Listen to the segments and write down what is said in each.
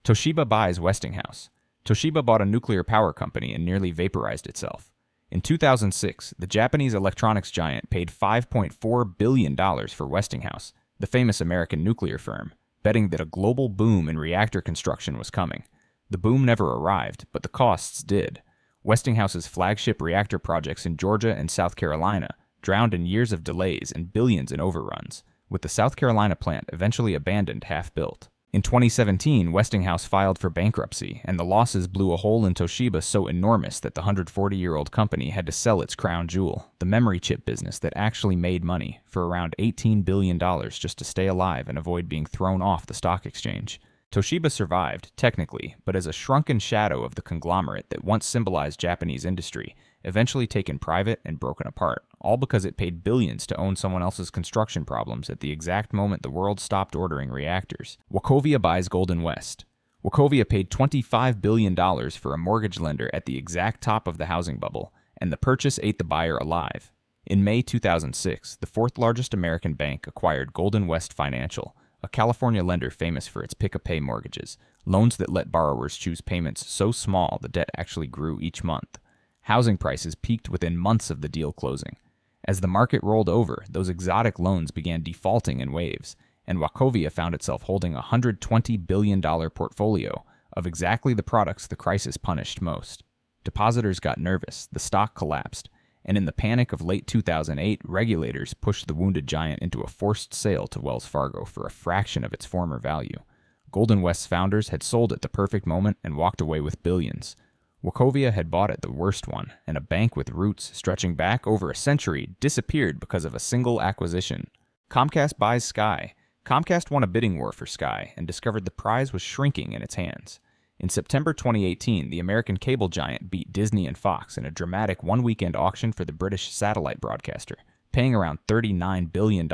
Toshiba buys Westinghouse. Toshiba bought a nuclear power company and nearly vaporized itself. In 2006, the Japanese electronics giant paid $5.4 billion for Westinghouse, the famous American nuclear firm, betting that a global boom in reactor construction was coming. The boom never arrived, but the costs did. Westinghouse's flagship reactor projects in Georgia and South Carolina drowned in years of delays and billions in overruns, with the South Carolina plant eventually abandoned half-built. In 2017, Westinghouse filed for bankruptcy, and the losses blew a hole in Toshiba so enormous that the 140-year-old company had to sell its crown jewel, the memory chip business that actually made money, for around $18 billion just to stay alive and avoid being thrown off the stock exchange. Toshiba survived, technically, but as a shrunken shadow of the conglomerate that once symbolized Japanese industry, eventually taken private and broken apart, all because it paid billions to own someone else's construction problems at the exact moment the world stopped ordering reactors. Wachovia buys Golden West. Wachovia paid $25 billion for a mortgage lender at the exact top of the housing bubble, and the purchase ate the buyer alive. In May 2006, the fourth largest American bank acquired Golden West Financial, a California lender famous for its pick-a-pay mortgages, loans that let borrowers choose payments so small the debt actually grew each month. Housing prices peaked within months of the deal closing. As the market rolled over, those exotic loans began defaulting in waves, and Wachovia found itself holding a $120 billion portfolio of exactly the products the crisis punished most. Depositors got nervous, the stock collapsed, and in the panic of late 2008, regulators pushed the wounded giant into a forced sale to Wells Fargo for a fraction of its former value. Golden West's founders had sold at the perfect moment and walked away with billions. Wachovia had bought at the worst one, and a bank with roots stretching back over a century disappeared because of a single acquisition. Comcast buys Sky. Comcast won a bidding war for Sky and discovered the prize was shrinking in its hands. In September 2018, the American cable giant beat Disney and Fox in a dramatic one-weekend auction for the British satellite broadcaster, paying around $39 billion,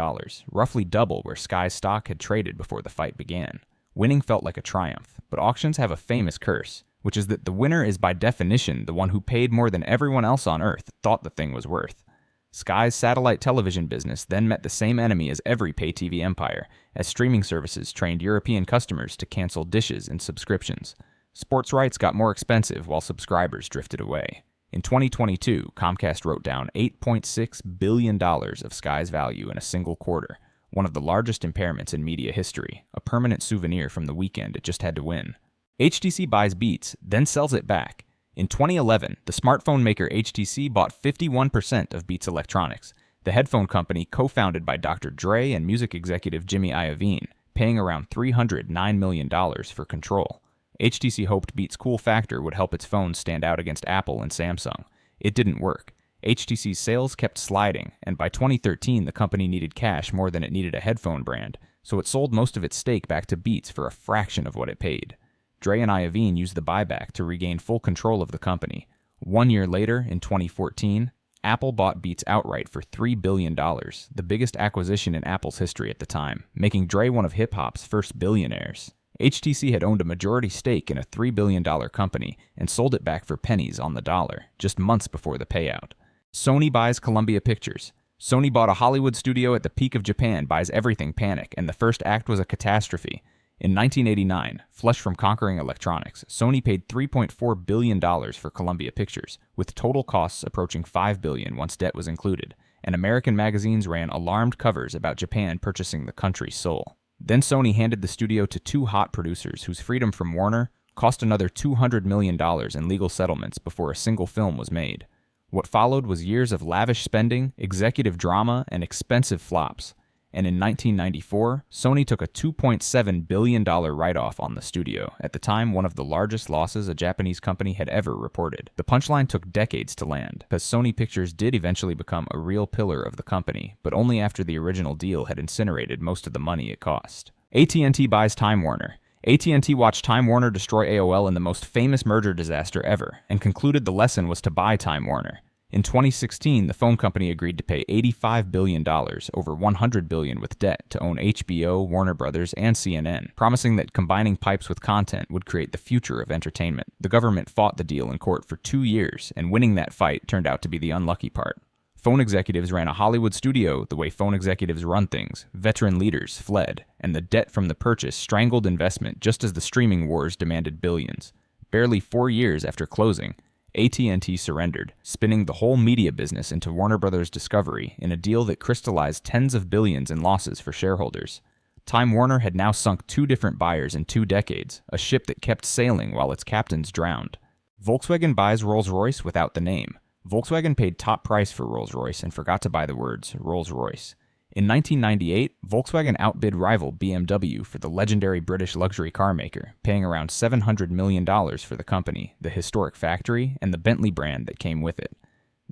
roughly double where Sky's stock had traded before the fight began. Winning felt like a triumph, but auctions have a famous curse, which is that the winner is by definition the one who paid more than everyone else on Earth thought the thing was worth. Sky's satellite television business then met the same enemy as every pay-TV empire, as streaming services trained European customers to cancel dishes and subscriptions. Sports rights got more expensive while subscribers drifted away. In 2022, Comcast wrote down $8.6 billion of Sky's value in a single quarter, one of the largest impairments in media history, a permanent souvenir from the weekend it just had to win. HTC buys Beats, then sells it back. In 2011, the smartphone maker HTC bought 51% of Beats Electronics, the headphone company co-founded by Dr. Dre and music executive Jimmy Iovine, paying around $309 million for control. HTC hoped Beats' cool factor would help its phones stand out against Apple and Samsung. It didn't work. HTC's sales kept sliding, and by 2013 the company needed cash more than it needed a headphone brand, so it sold most of its stake back to Beats for a fraction of what it paid. Dre and Iovine used the buyback to regain full control of the company. 1 year later, in 2014, Apple bought Beats outright for $3 billion, the biggest acquisition in Apple's history at the time, making Dre one of hip-hop's first billionaires. HTC had owned a majority stake in a $3 billion company and sold it back for pennies on the dollar, just months before the payout. Sony buys Columbia Pictures. Sony bought a Hollywood studio at the peak of Japan buys everything panic, and the first act was a catastrophe. In 1989, flush from conquering electronics, Sony paid $3.4 billion for Columbia Pictures, with total costs approaching $5 billion once debt was included, and American magazines ran alarmed covers about Japan purchasing the country's soul. Then Sony handed the studio to two hot producers whose freedom from Warner cost another $200 million in legal settlements before a single film was made. What followed was years of lavish spending, executive drama, and expensive flops. And in 1994, Sony took a $2.7 billion write-off on the studio, at the time one of the largest losses a Japanese company had ever reported. The punchline took decades to land, because Sony Pictures did eventually become a real pillar of the company, but only after the original deal had incinerated most of the money it cost. AT&T buys Time Warner. AT&T watched Time Warner destroy AOL in the most famous merger disaster ever, and concluded the lesson was to buy Time Warner. In 2016, the phone company agreed to pay $85 billion, over $100 billion with debt, to own HBO, Warner Brothers, and CNN, promising that combining pipes with content would create the future of entertainment. The government fought the deal in court for 2 years, and winning that fight turned out to be the unlucky part. Phone executives ran a Hollywood studio the way phone executives run things, veteran leaders fled, and the debt from the purchase strangled investment just as the streaming wars demanded billions. Barely 4 years after closing, AT&T surrendered, spinning the whole media business into Warner Bros. Discovery in a deal that crystallized tens of billions in losses for shareholders. Time Warner had now sunk 2 different buyers in 2 decades, a ship that kept sailing while its captains drowned. Volkswagen buys Rolls-Royce without the name. Volkswagen paid top price for Rolls-Royce and forgot to buy the words Rolls-Royce. In 1998, Volkswagen outbid rival BMW for the legendary British luxury car maker, paying around $700 million for the company, the historic factory, and the Bentley brand that came with it.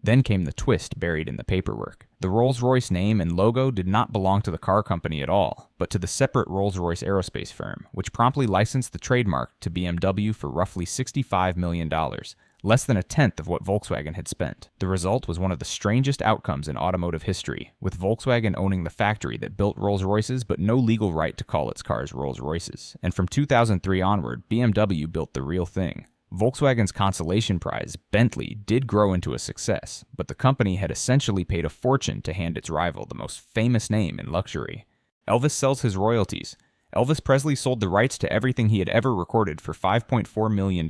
Then came the twist buried in the paperwork. The Rolls-Royce name and logo did not belong to the car company at all, but to the separate Rolls-Royce aerospace firm, which promptly licensed the trademark to BMW for roughly $65 million, less than a tenth of what Volkswagen had spent. The result was one of the strangest outcomes in automotive history, with Volkswagen owning the factory that built Rolls-Royces but no legal right to call its cars Rolls-Royces. And from 2003 onward, BMW built the real thing. Volkswagen's consolation prize, Bentley, did grow into a success, but the company had essentially paid a fortune to hand its rival the most famous name in luxury. Elvis sells his royalties. Elvis Presley sold the rights to everything he had ever recorded for $5.4 million.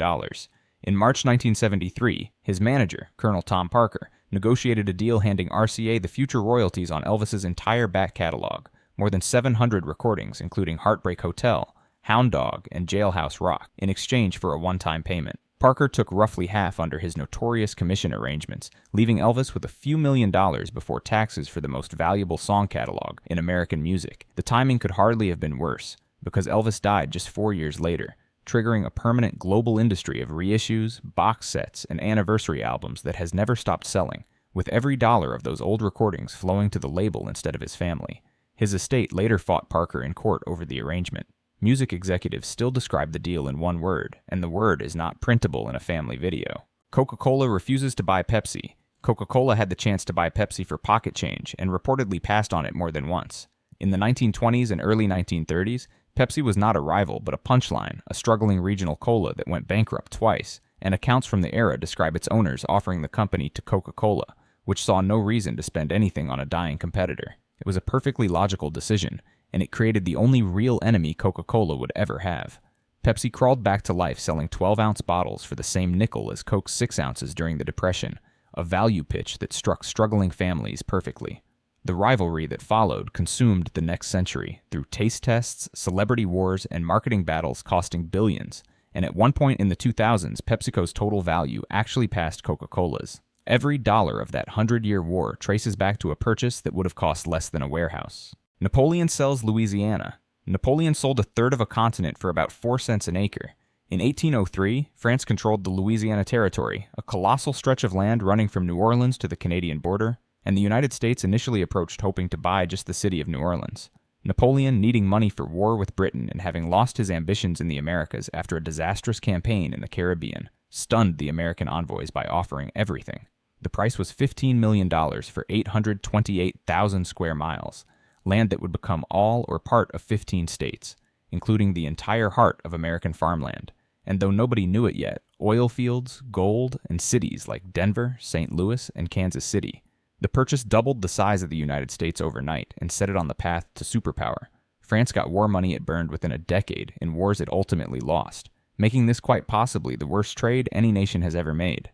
In March 1973, his manager, Colonel Tom Parker, negotiated a deal handing RCA the future royalties on Elvis's entire back catalog, more than 700 recordings including Heartbreak Hotel, Hound Dog, and Jailhouse Rock, in exchange for a one-time payment. Parker took roughly half under his notorious commission arrangements, leaving Elvis with a few $1,000,000 before taxes for the most valuable song catalog in American music. The timing could hardly have been worse, because Elvis died just 4 years later, triggering a permanent global industry of reissues, box sets, and anniversary albums that has never stopped selling, with every dollar of those old recordings flowing to the label instead of his family. His estate later fought Parker in court over the arrangement. Music executives still describe the deal in one word, and the word is not printable in a family video. Coca-Cola refuses to buy Pepsi. Coca-Cola had the chance to buy Pepsi for pocket change and reportedly passed on it more than once. In the 1920s and early 1930s, Pepsi was not a rival but a punchline, a struggling regional cola that went bankrupt twice, and accounts from the era describe its owners offering the company to Coca-Cola, which saw no reason to spend anything on a dying competitor. It was a perfectly logical decision, and it created the only real enemy Coca-Cola would ever have. Pepsi crawled back to life selling 12-ounce bottles for the same nickel as Coke's 6 ounces during the Depression, a value pitch that struck struggling families perfectly. The rivalry that followed consumed the next century through taste tests, celebrity wars, and marketing battles costing billions, and at one point in the 2000s, PepsiCo's total value actually passed Coca-Cola's. Every dollar of that 100-year war traces back to a purchase that would have cost less than a warehouse. Napoleon sells Louisiana. Napoleon sold a third of a continent for about 4 cents an acre. In 1803, France controlled the Louisiana Territory, a colossal stretch of land running from New Orleans to the Canadian border, and the United States initially approached hoping to buy just the city of New Orleans. Napoleon, needing money for war with Britain and having lost his ambitions in the Americas after a disastrous campaign in the Caribbean, stunned the American envoys by offering everything. The price was $15 million for 828,000 square miles, land that would become all or part of 15 states, including the entire heart of American farmland. And though nobody knew it yet, oil fields, gold, and cities like Denver, St. Louis, and Kansas City. The purchase doubled the size of the United States overnight and set it on the path to superpower. France got war money it burned within a decade in wars it ultimately lost, making this quite possibly the worst trade any nation has ever made.